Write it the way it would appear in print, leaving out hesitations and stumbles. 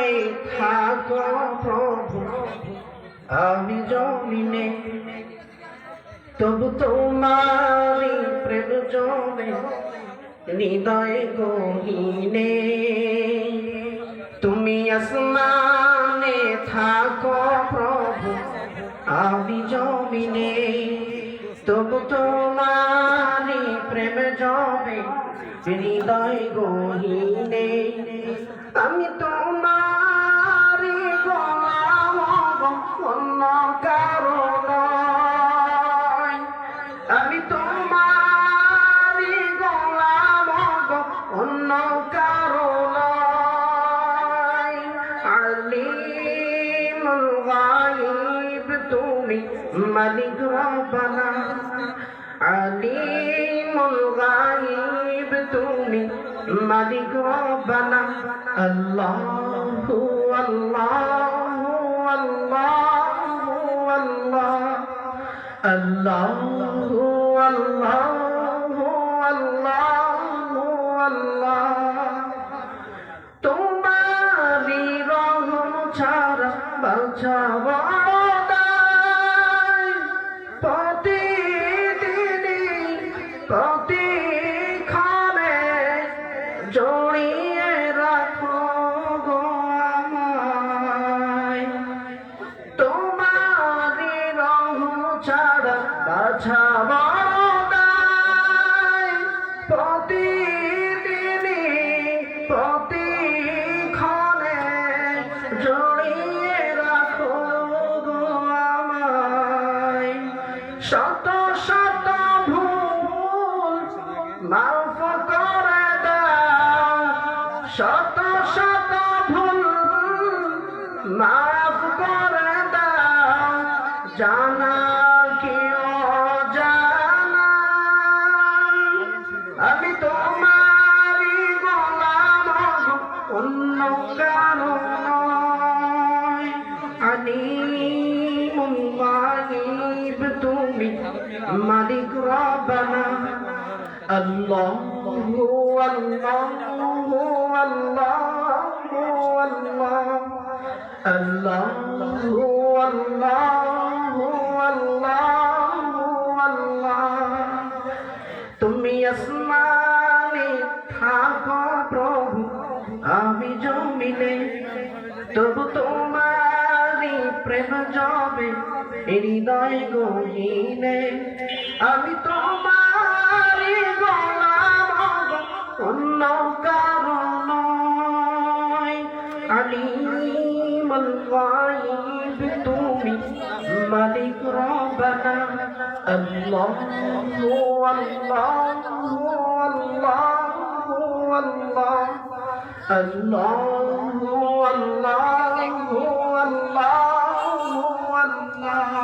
আসমানে থাকো প্রভু আমি জমিনে, তবু তোমারি প্রেম জমে হৃদয় গহীনে। তুমি আসমানে থাকো প্রভু আমি জমিনে, তবু তোমারি প্রেম জমে হৃদয় গহীনে। আমি তোমারি গোলাম অন্য কারো নয়, আমি তোমারি গোলাম অন্য কারো নয়। আলিমুল গায়ব তুমি মালিক রব্বানা, আলিমুল গায়ব তুমি মালিক রব্বানা। আল্লাহু আল্লাহু আল্লাহু আল্লাহ, আল্লাহু আল্লাহু আল্লাহু আল্লাহ। তোমারি রহম ছাড়া বাঁচাবো প্রতিক্ষণে জড়িয়ে রাখো গো আমায়। তোমারি রহম ছাড়া বাঁচাবো প্রতিক্ষণে জড়িয়ে রাখো গো আমায়। শত শত মাফ করে দাও, শত শত ভুল মাফ করে দাও, জানা কি অজানা। আমি তোমারি গোলাম অন্য কারো নয়। আলিমুল গায়ব তুমি মালিক রব্বানা। আল্লাহু আল্লাহু আল্লাহু আল্লাহ, আল্লাহু আল্লাহু আল্লাহু আল্লাহ। তুমি আসমানে থাকো প্রভু আমি জমিনে, তবু তোমারি প্রেম জমে হৃদয় গহীনে। আমি তোমারি গোলাম অন্য কারো নয়। আলিমুল গায়ব তুমি মালিক রব্বানা। আল্লাহু আল্লাহু আল্লাহু আল্লাহ, আল্লাহু আল্লাহু আল্লাহু আল্লাহ।